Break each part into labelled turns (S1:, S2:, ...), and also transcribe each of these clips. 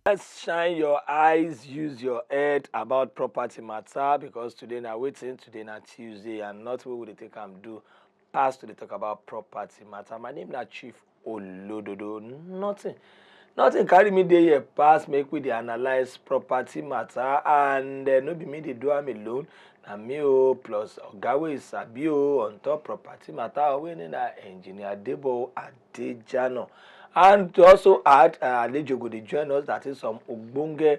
S1: Let's shine your eyes, use your head about property matter because today na waiting, today na Tuesday and not what we dey take am do pass to dey talk about property matter. My name na Chief Olododo. Nothing carry me dey here pass make we dey analyse property matter and no be me dey do am alone. Na me plus oga wey sabi on top property matter wey name na engineer Debo Adejana. And to also add, Alejo go dey join us, that is some ogbonge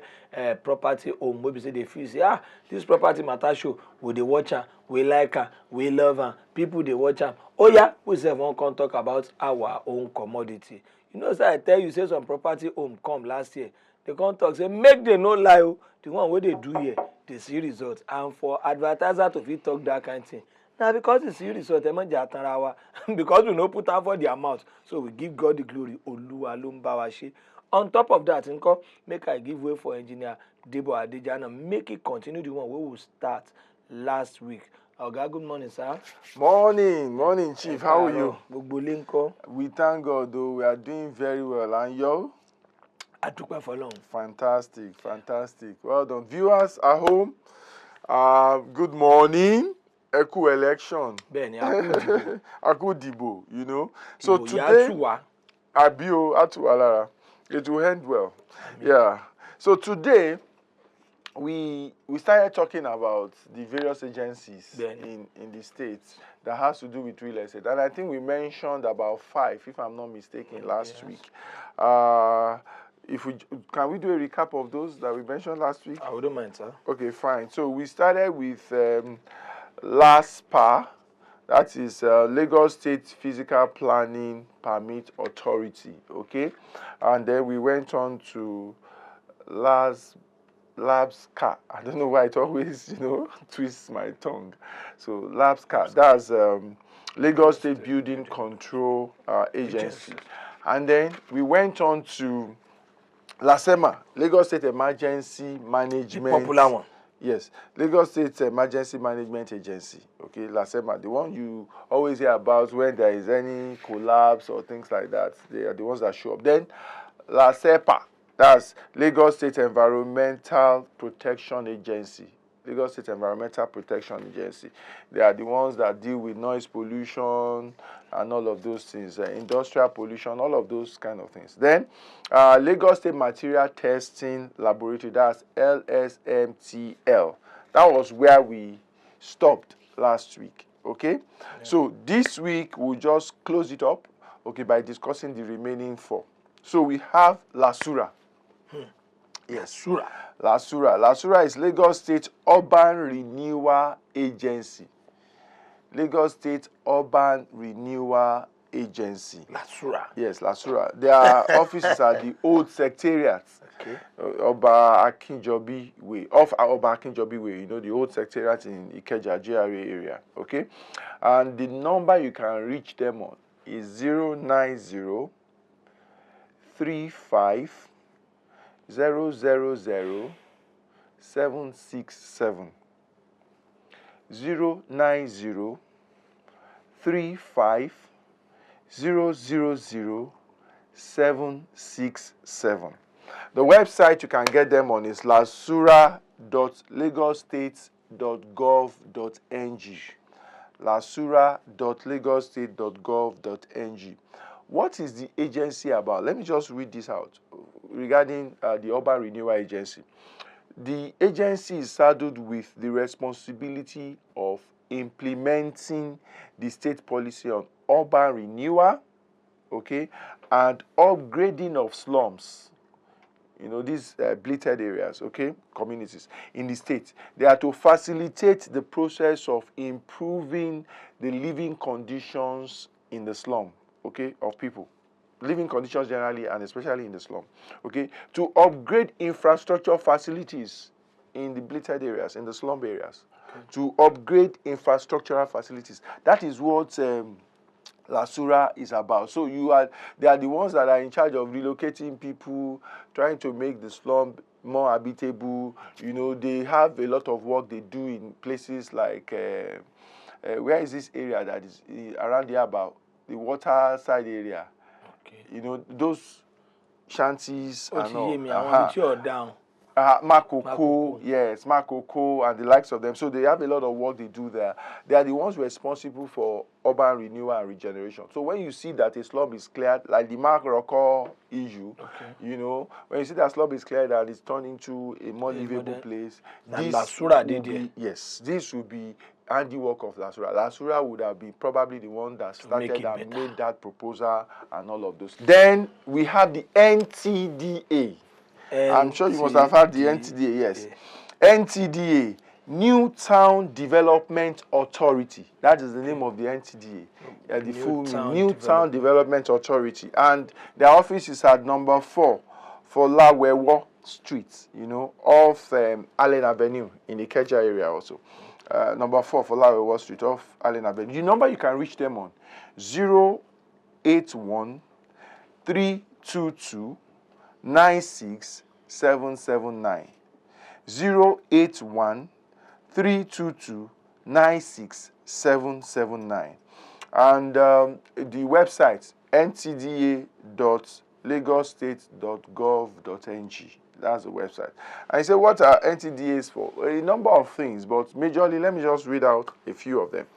S1: property home wey be say dey feel say this property matter show, we dey watch am, we like am, we love am, people dey watch am. Oya, we sef wan come talk about our own commodity. You know say I tell you say some property home come last year, they come talk say make dem no lie the one wey dey do here dey see result, and for advertiser to fit talk that kind thing na because you see result emoja atanrawa because we no put am for their mouth, so we give God the glory. Oluwa ló ń bá wa ṣe. On top of that nko, make I give way for engineer Debo Adejana, make it continue the one wey we start last week. Oga, good morning, sir.
S2: Morning, Chief. How are you?
S1: Gbogbo ilé ńkọ́?
S2: We thank God, though. We are doing very well. And you?
S1: Adúpẹ́ f'Ọlọ́run.
S2: Fantastic. Well done. Viewers at home, good morning. Eku election.
S1: Bẹ́ẹ̀ni, Aku
S2: Aku Debo, you know.
S1: So today,
S2: Abio Atualara, it will end well. Amen. Yeah. So today, we started talking about the various agencies in the states that has to do with real estate. And I think we mentioned about 5, if I'm not mistaken, last week. Can we do a recap of those that we mentioned last week?
S1: I wouldn't mind, sir.
S2: Okay, fine. So we started with LASPA, that is Lagos State Physical Planning Permit Authority, okay? And then we went on to LABSCA. I don't know why it always, twists my tongue. So LABSCA, that's Lagos State Building Control Agency. And then we went on to LASEMA, Lagos State Emergency Management.
S1: The popular one.
S2: Yes, Lagos State Emergency Management Agency. Okay, LASEMA, the one you always hear about when there is any collapse or things like that. They are the ones that show up. Then LASEPA, that's Lagos State Environmental Protection Agency. Lagos State Environmental Protection Agency. They are the ones that deal with noise pollution and all of those things, industrial pollution, all of those kind of things. Then, Lagos State Material Testing Laboratory, that's LSMTL. That was where we stopped last week, okay? Yeah. So this week, we'll just close it up, okay, by discussing the remaining 4. So we have LASURA. Yes. LASURA is Lagos State Urban Renewal Agency. Lagos State Urban Renewal Agency.
S1: LASURA.
S2: Yes, LASURA. Their offices are the old secretariat.
S1: Okay.
S2: Oba Akinjobi Way. Off Oba Akinjobi Way, the old secretariat in Ikeja, GRA area. Okay? And the number you can reach them on is 090 35 000 767. 090 35 000 767. The website you can get them on is lasura.lagosstate.gov.ng. lasura.lagosstate.gov.ng. What is the agency about? Let me just read this out regarding the Urban Renewal Agency. The agency is saddled with the responsibility of implementing the state policy on urban renewal, okay, and upgrading of slums. These blighted areas, okay, communities in the state. They are to facilitate the process of improving the living conditions in the slum, okay, of people. Living conditions generally and especially in the slum, okay, to upgrade infrastructure facilities in the blighted areas, in the slum areas, okay. To upgrade infrastructural facilities. That is what LASURA is about. So they are the ones that are in charge of relocating people, trying to make the slum more habitable. They have a lot of work they do in places like, where is this area that is around here about the water side area? Okay. Those shanties and all.
S1: Down.
S2: Makoko, yes, Makoko and the likes of them. So they have a lot of work they do there. They are the ones responsible for urban renewal and regeneration. So when you see that a slum is cleared, like the Mark Rocco issue, you know, when you see that slum is cleared and it's turned into a more livable place, this will be handiwork of Lasura. Lasura would have been probably the one that started and made that proposal and all of those. Then we have the NTDA. I'm sure you must have heard the NTDA, yes. NTDA, New Town Development Authority. That is the name of the NTDA. The full name, New Town Development Authority. And their office is at number 4 for Lawewo Street, you know, off Allen Avenue in the Ikeja area also. Number 4 for Lawewo Street off Allen Avenue. The number you can reach them on 081 322 96779 081 322 96779 and the website ntda.lagosstate.gov.ng. That's the website. And you say, what are NTDAs for? A number of things, but majorly, let me just read out a few of them.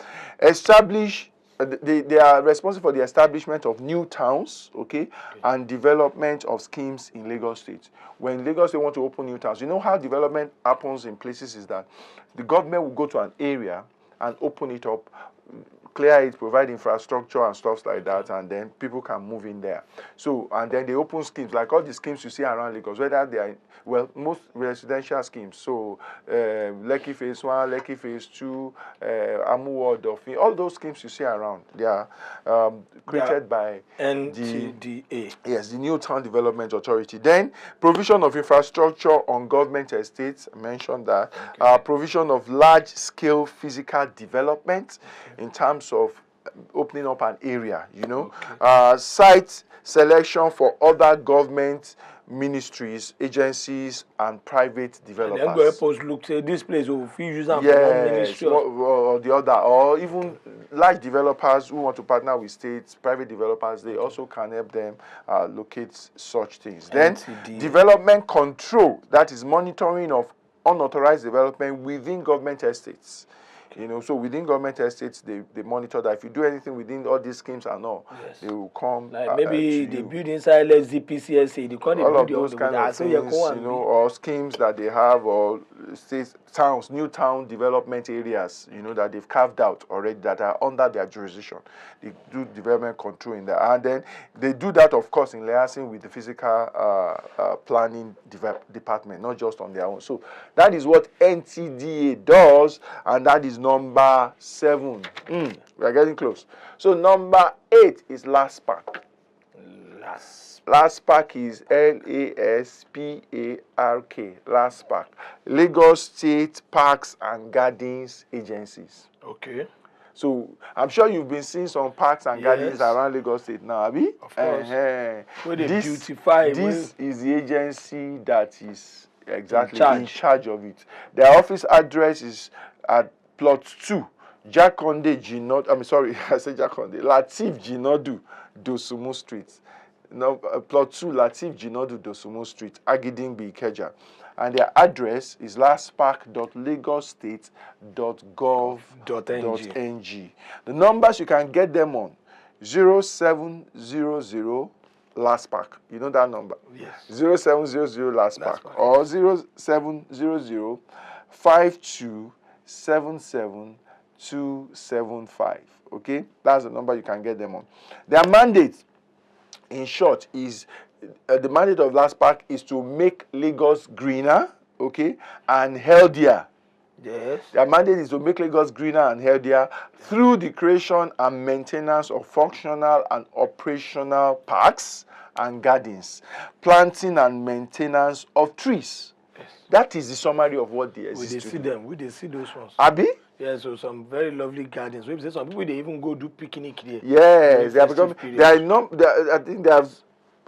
S2: They are responsible for the establishment of new towns, and development of schemes in Lagos State. When Lagos State want to open new towns, you know how development happens in places is that the government will go to an area and open it up, clear it, provide infrastructure and stuff like that, and then people can move in there. So, and then they open schemes, like all the schemes you see around Lagos, whether they are, well, most residential schemes. So, Lekki Phase 1, Lekki Phase 2, Amuwo, Dolphin, all those schemes you see around, they are created by
S1: NTDA.
S2: Yes, the New Town Development Authority. Then, provision of infrastructure on government estates, I mentioned that. Provision of large-scale physical development in terms of opening up an area, you know. Site selection for other government ministries, agencies, and private developers.
S1: And then go help us look, say this place will use them for one ministry
S2: or the other, or even large developers who want to partner with states, private developers, they also can help them locate such things. Then, development control, that is monitoring of unauthorized development within government estates. You know, so within government estates, they monitor that. If you do anything within all these schemes and all, they will come.
S1: Like maybe they build inside ZPCSA, they call
S2: all of those kind of things, you know, or schemes that they have, or states, towns, new town development areas, you know, that they've carved out already that are under their jurisdiction. They do development control in there, and then they do that, of course, in liaison with the physical planning department, not just on their own. So that is what NTDA does, and that is number 7. We are getting close. So number 8 is LASPARK. LASPARK is LASPARK. LASPARK. Lagos State Parks and Gardens Agencies.
S1: Okay.
S2: So I'm sure you've been seeing some parks and gardens around Lagos State now, Abi?
S1: Of course.
S2: This is the agency that is exactly in charge of it. Their office address is at Plot 2, Jakonde Jinodu. I'm sorry, I said Jakonde. Latif Jinodu, Dosumu Street. Plot 2, Latif Jinodu, Dosumu Street, Agidingbi, Ikeja. And their address is lastpark.lagosstate.gov.ng. The numbers you can get them on 0700 LASPARK. You know that number?
S1: Yes.
S2: 0700 LASPARK or 0700 5277275. Okay, that's the number you can get them on. Their mandate, in short, is the mandate of LASPARK is to make Lagos greener, and healthier.
S1: Yes.
S2: Their mandate is to make Lagos greener and healthier through the creation and maintenance of functional and operational parks and gardens, planting and maintenance of trees. Yes. That is the summary of what they exist.
S1: We see them. We see those ones.
S2: Abi?
S1: Yeah, so some very lovely gardens. We say some people they even go do picnic there.
S2: Yes, they have become. I think they have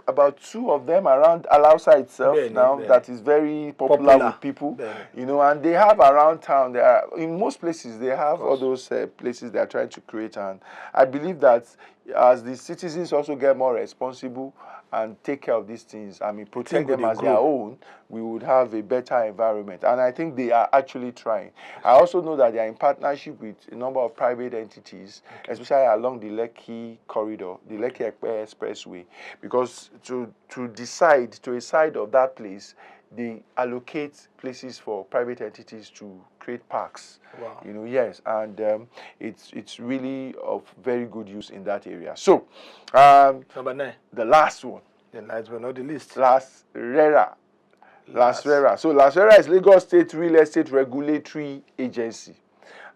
S2: about 2 of them around Alausa itself now
S1: Bene.
S2: that is very popular with people, you know, and they have around town. There are, in most places they have all those places they are trying to create, and I believe that as the citizens also get more responsible and take care of these things, I mean, protect them as their own, we would have a better environment. And I think they are actually trying. I also know that they are in partnership with a number of private entities, especially along the Lekki corridor, the Lekki Expressway, because to decide to a side of that place, they allocate places for private entities to create parks.
S1: Wow.
S2: You know, yes, and it's really of very good use in that area. So,
S1: Number 9.
S2: the last one.
S1: The last but not the least.
S2: LASRERA. So LASRERA is Lagos State Real Estate Regulatory Agency,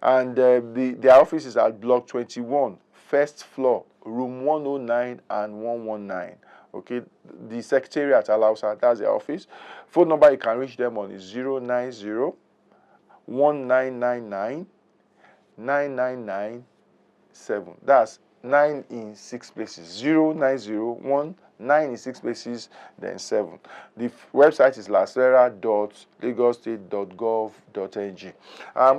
S2: and their office is at Block 21, first floor, room 109 and 119. Okay, the secretariat allows her. That's their office. Phone number you can reach them on is 090 1999 9997. That's 9 in 6 places. 090 9 in 6 places, then 7. The website is lasrera.lagostate.gov.ng.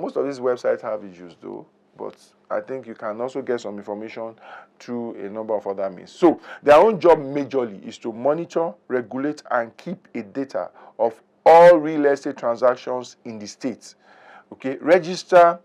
S2: Most of these websites have issues though, but I think you can also get some information through a number of other means. So their own job majorly is to monitor, regulate, and keep a data of all real estate transactions in the state. Okay, register,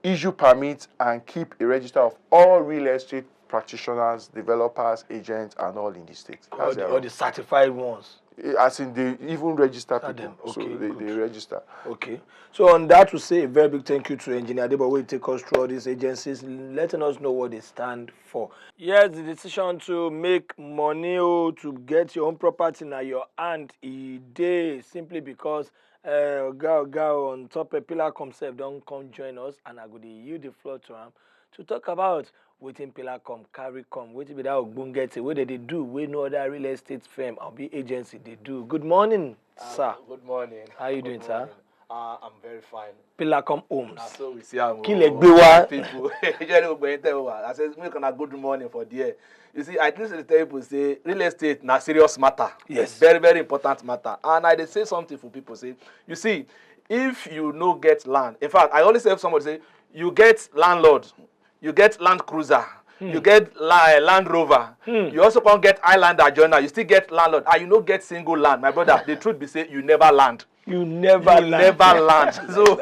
S2: issue permits, and keep a register of all real estate practitioners, developers, agents, and all in the state.
S1: All the certified ones.
S2: As in, they even register people.
S1: Them. Okay,
S2: so they register.
S1: Okay. So on that, to say a very big thank you to Engineer Debo who take us through all these agencies, letting us know what they stand for. Yes, the decision to make money or to get your own property in your hand a day simply because go on top of Pillarcom self don't come join us, and I go to yield the floor to him to talk about wetin Pillarcom carry come, wetin be that ogbonge thing wey they do wey no other real estate firm or be agency they do. Good morning, sir.
S3: Good morning.
S1: How you doing, sir?
S3: I'm very fine.
S1: Pillarcom Homes.
S3: So we see how
S1: people.
S3: I said, make a good morning for there. You see, I think the people say real estate na serious matter.
S1: Yes.
S3: Very, very important matter. And I say something for people. Say, you see, if you no get land, in fact, I always have somebody say, you get landlord, you get land cruiser, you get Land Rover, you also can't get Islander joiner, you still get landlord, and you no get single land. My brother, the truth be say, you never land.
S1: You never land.
S3: So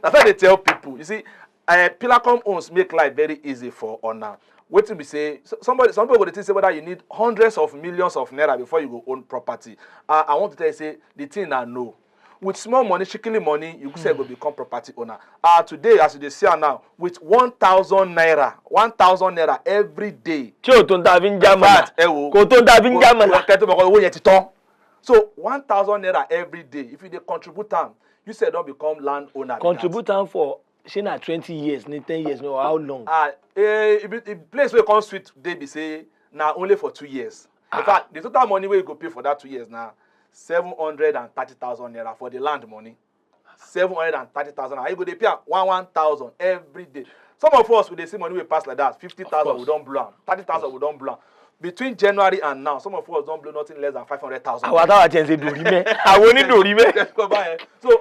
S3: that's why they tell people. You see, Pillarcom Homes make life very easy for owner. What to be say? Some people will say whether you need hundreds of millions of naira before you go own property. I want to tell you, say the thing I know. With small money, shikili money, you say will become property owner. Today, as you see now, with 1,000 naira every day. So 1,000 naira every day. If you dey contribute time, you say don't become land owner.
S1: Contribute time for 20 years, 10 years, no, how long?
S3: The place where you come sweet today be say now only for 2 years. In fact, the total money where you go pay for that 2 years now. 730,000 naira for the land money. 730,000 naira. You go dey pay 1,000 every day. Some of us with the same money we pass like that. 50,000 we don't blow. 30,000 we don't blow. Between January and now, some of us don't blow nothing less than 500,000. So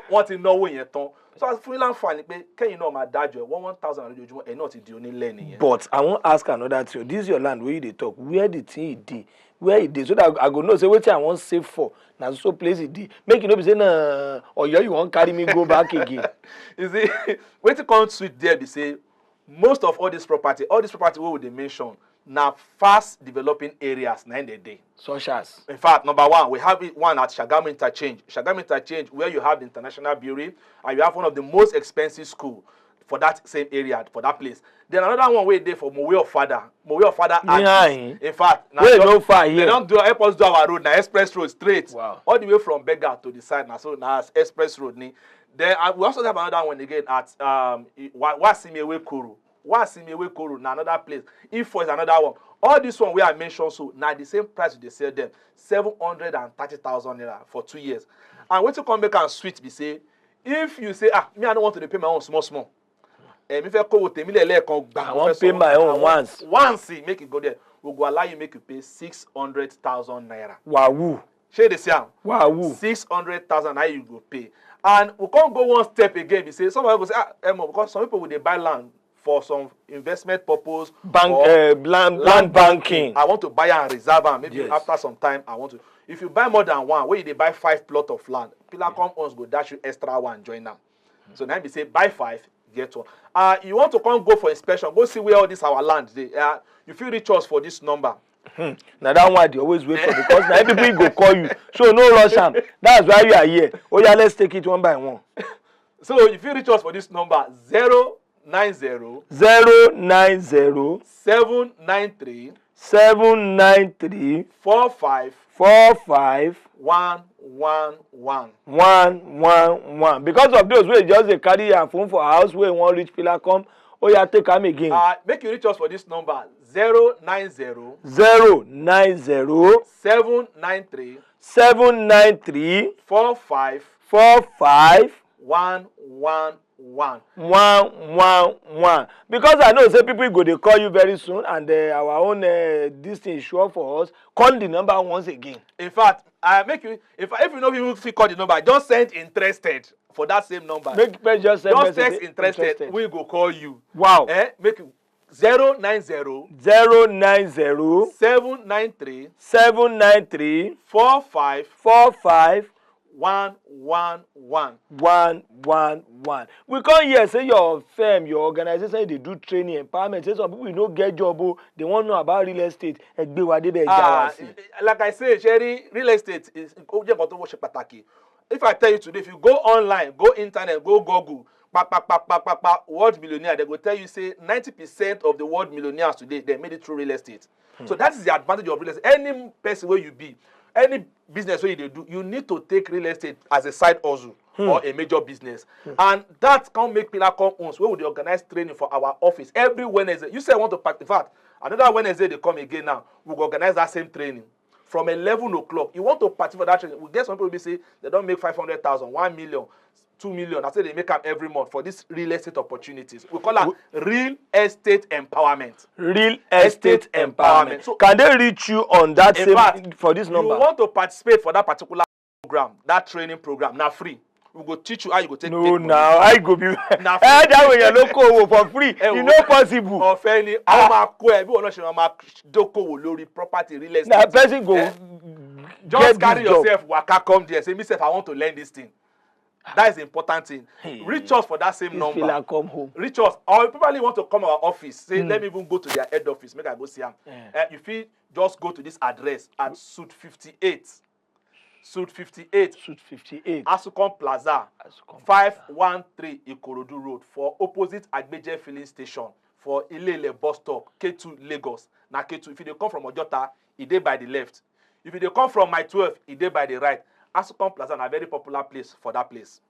S3: what you know when you turn. So as freelance fan, can you know my dad 1,000 and not the only learning.
S1: But I won't ask another thing. This is your land where you dey talk. Where the thing dey? Where it is, so that I go know say what I want save for. Now so place it dey. Make you know be say nah, or you won't carry me go back again.
S3: You see, when you come sweet there, be say most of all this property what would they mention now fast developing areas na in the day.
S1: Such as,
S3: in fact, number one, we have one at Shagamu Interchange. Shagamu Interchange, where you have the International Bureau and you have one of the most expensive schools for that same area, for that place. Then another one way there for Mowe of Father. In fact, now
S1: no far here.
S3: They don't help us do our road now, express road straight.
S1: Wow.
S3: All the way from Bega to the side now. So now express road. Then we also have another one again at Wasimewe Kuru. Now another place. Ifo is another one. All this one we I mentioned so now the same price they sell them 730,000 naira for 2 years. And when you come back and switch, be say if you say me I don't want to pay my own small. I want to pay my own once, make it go there. we go allow you make you pay 600,000 naira.
S1: Wahoo.
S3: Share the same.
S1: Wahoo.
S3: 600,000 naira you go pay. And we can't go one step again. We say somebody go say, because some people will buy land for some investment purpose.
S1: Land banking.
S3: I want to buy and reserve and maybe
S1: Yes.
S3: after some time I want to. If you buy more than one, where they buy 5 plots of land, Pillarcom owns go dash you extra one, join them. So now we say buy 5, get one. You want to go for inspection, go see where all this our land is. You feel reach us for this number.
S1: Now that one they always wait for because now people go call you. So no rush am. That's why you are here. Oh yeah, let's take it one by one.
S3: So if you reach us for this number 090
S1: 090
S3: 793
S1: 793
S3: 45
S1: 45
S3: 111.
S1: 111. Because of those wey just dey carry your phone for house wey wan reach Pillarcom, oh yeah, take am again.
S3: Make you reach us for this number 090
S1: 090
S3: 793
S1: 793
S3: 45
S1: 45
S3: 111.
S1: 111. Because I know say people go dey call you very soon, and our own this thing is sure for us. Call the number once again.
S3: In fact, if you know people fit call the number, just send interested for that same number.
S1: Make just send
S3: just
S1: message
S3: text interested. We go call you.
S1: Wow.
S3: Make 090
S1: 090
S3: 793
S1: 793
S3: 45
S1: 45
S3: 111.
S1: 111. We come here say your firm, your organization, they do training, empowerment. Say some people no get job, they want to know about real estate.
S3: Like I say, Sherry, real estate is if I tell you today, if you go online, go internet, go Google, world millionaire, they go tell you say 90% of the world millionaires today they made it through real estate. So that is the advantage of real estate. Any person where you be, any business where you do, you need to take real estate as a side hustle or a major business. And that can make Pillarcom owns where would they organize training for our office every Wednesday. You say I want to participate. In fact, another Wednesday they come again now. We'll organize that same training from 11 o'clock. You want to participate for that training. We get some people say they don't make 500,000, 1 million, 2 million. I say they make them every month for these real estate opportunities. We call that real estate empowerment.
S1: Real estate empowerment. So can they reach you on that same for this number?
S3: You want to participate for that particular program, that training program, now free. We go teach you how you go take.
S1: No, now I go be. That way you local for free. You know possible.
S3: Of any, lórí property real estate.
S1: Now person go.
S3: Just carry yourself. Waka come there. Say, myself, I want to learn this thing. That is the important thing. Reach us for that same number.
S1: Come home.
S3: Reach us. Or probably want to come to our office. Say, let me even go to their head office. Make I go see them. You feel just go to this address at Suite 58. Suite 58.
S1: Suite 58.
S3: Asukan Plaza. 513 Ikorodu Road. For opposite Agbeje filling station. For Ilele bus stop. K2 Lagos. Now K2. If you come from Ojota, it dey by the left. If you come from my 12, it dey by the right. Asukan Plaza is a very popular place for that place.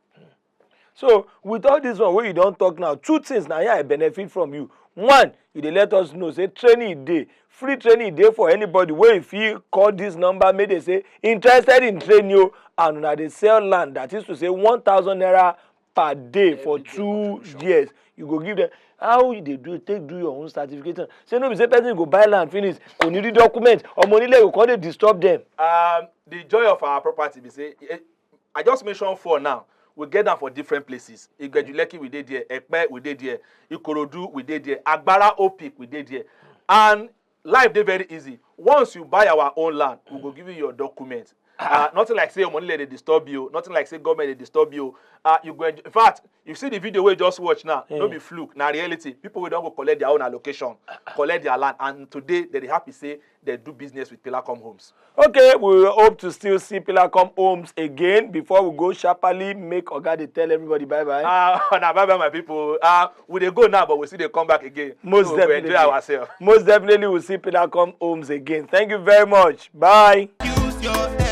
S1: So with all this one where you don't talk now, two things now here I benefit from you. One, you dey let us know say training day, free training day for anybody where if you call this number, may they say interested in training you, and now they sell land, that is to say 1,000 naira per day for 2 years. You go give them how you dey do take do your own certification. Say no be say person go buy land finish, go need the document, or money like go come dey disturb them.
S3: The joy of our property be say I just mentioned 4 now. We get them for different places. Igejuleki we did there, Ekpe we did there, Ikorodu we did there, Agbara Opik we did there. And life dey very easy. Once you buy our own land, we go give you your documents. Nothing like say your money they disturb you, nothing like say government they disturb you. You go in fact, you see the video we just watch now, no be fluke, na reality. People we don't go collect their own allocation, collect their land, and today they happy say they do business with Pillarcom Homes.
S1: Okay, we hope to still see Pillarcom Homes again. Before we go sharply, make Oga dey tell everybody bye bye.
S3: Bye bye my people. We dey go now, but we see they come back again.
S1: Most
S3: so
S1: definitely.
S3: We enjoy ourselves.
S1: Most definitely, we'll see Pillarcom Homes again. Thank you very much. Bye.
S4: Use your